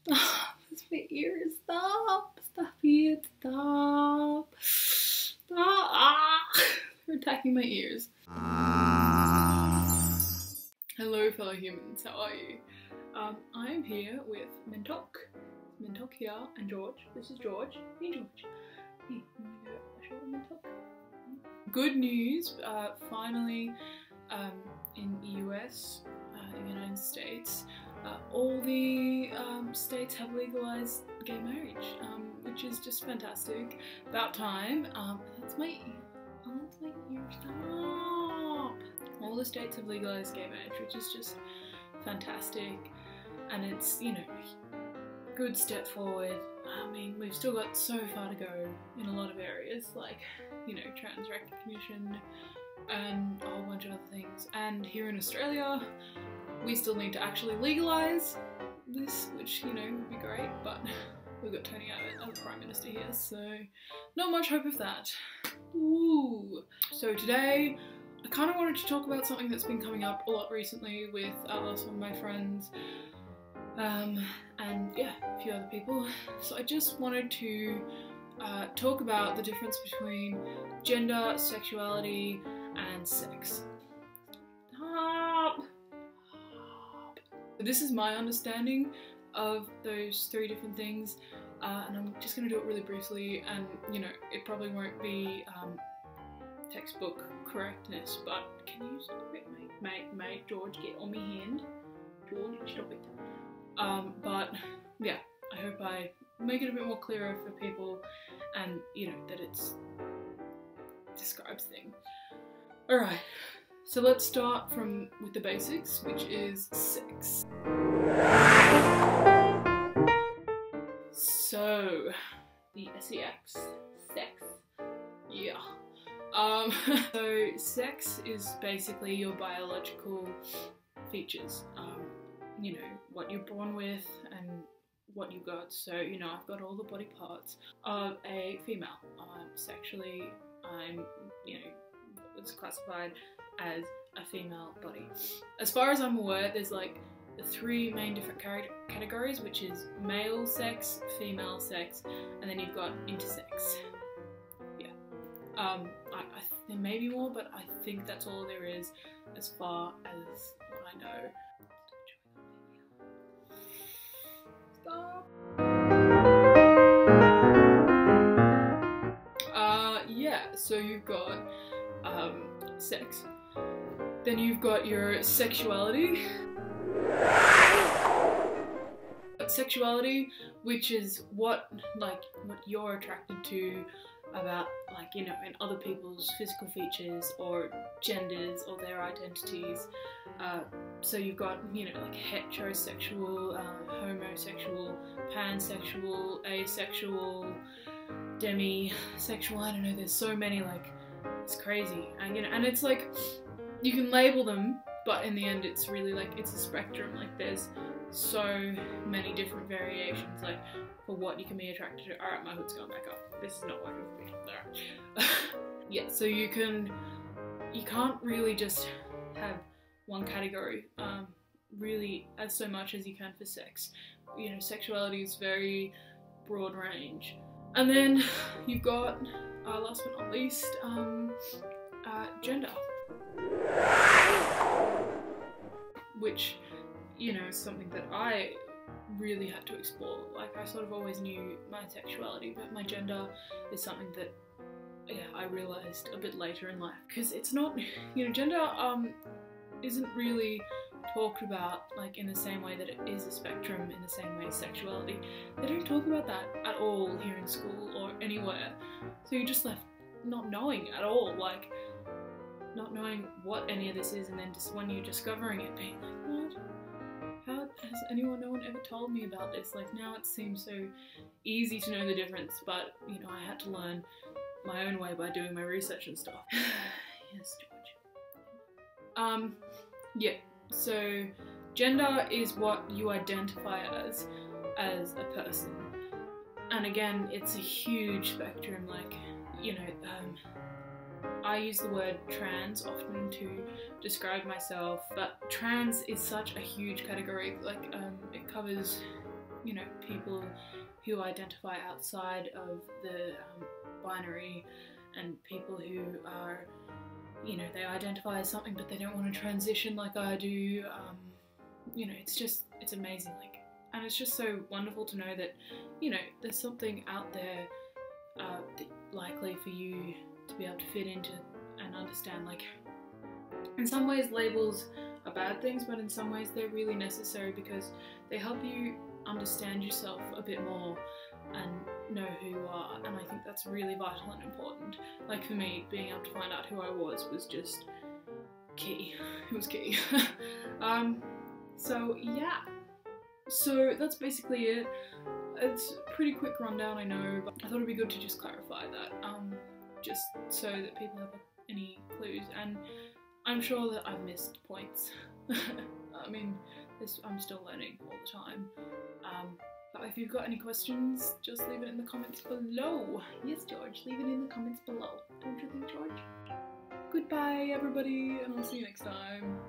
That's my ears. Stop. Stop it. Stop. Stop. Ah. They're attacking my ears. Hello fellow humans, how are you? I'm here with Mintok here, and George. This is George. Hey George. Hey, you wanna go a shot with Mintok? Good news, finally in the US, in the United States, all the states have legalized gay marriage, which is just fantastic. About time. That's my ear. Oh, that's my ear. Stop! All the states have legalized gay marriage, which is just fantastic, and it's, you know, a good step forward. I mean, we've still got so far to go in a lot of areas, like, you know, trans recognition and a whole bunch of other things. And here in Australia, we still need to actually legalise this, which, you know, would be great, but we've got Tony Abbott as Prime Minister here, so not much hope of that. Ooh. So today, I kind of wanted to talk about something that's been coming up a lot recently with some of my friends, and yeah, a few other people. So I just wanted to talk about the difference between gender, sexuality, and sex. Stop! This is my understanding of those three different things, and I'm just going to do it really briefly, and you know, it probably won't be textbook correctness, but can you stop it, mate, George, get on me hand. George, stop it. But yeah, I hope I make it a bit more clearer for people, and you know, that it's describes things. Alright, so let's start with the basics, which is sex. So, the sex, yeah. So sex is basically your biological features, you know, what you're born with and what you got. So, you know, I've got all the body parts of a female. Sexually, I'm, you know, what's classified as a female body. As far as I'm aware, there's like the three main different categories, which is male sex, female sex, and then you've got intersex. Yeah. There may be more, but I think that's all there is as far as what I know. Stop. Yeah, so you've got sex. Then you've got your sexuality. Sexuality, which is what you're attracted to about, like, you know, in other people's physical features or genders or their identities. So you've got, you know, like heterosexual, homosexual, pansexual, asexual, demisexual, I don't know, there's so many, like, it's crazy. And you know, and it's like, you can label them, but in the end it's really like, it's a spectrum. Like, there's so many different variations, like, for what you can be attracted to. Alright, my hood's going back up. This is not working for me. Alright. Yeah, so you can't really just have one category, really, as so much as you can for sex. You know, sexuality is very broad range. And then you've got, last but not least, gender. Which, you know, is something that I really had to explore. Like, I sort of always knew my sexuality, but my gender is something that, yeah, I realised a bit later in life. Because it's not, you know, gender isn't really talked about, like, in the same way that it is a spectrum, in the same way as sexuality. They don't talk about that at all here in school or anywhere. So you're just left not knowing at all, like, not knowing what any of this is, and then just when you're discovering it, being like, what? How has no one ever told me about this? Like, now it seems so easy to know the difference, but, you know, I had to learn my own way by doing my research and stuff. Yes, George. Yeah, so gender is what you identify as a person. And again, it's a huge spectrum, like, you know, I use the word trans often to describe myself, but trans is such a huge category. Like, it covers you know, people who identify outside of the binary, and people who are, you know, they identify as something but they don't want to transition like I do. You know, it's amazing, like, and it's just so wonderful to know that, you know, there's something out there likely for you to be able to fit into and understand. Like, in some ways labels are bad things, but in some ways they're really necessary because they help you understand yourself a bit more and know who you are, and I think that's really vital and important. Like for me, being able to find out who I was just key. It was key. So yeah, so that's basically it. It's a pretty quick rundown, I know, but I thought it'd be good to just clarify that, just so that people have any clues, and I'm sure that I've missed points. I mean, I'm still learning all the time. But if you've got any questions, just leave it in the comments below. Yes, George, leave it in the comments below. Don't you think, George? Goodbye, everybody, and I'll see you next time.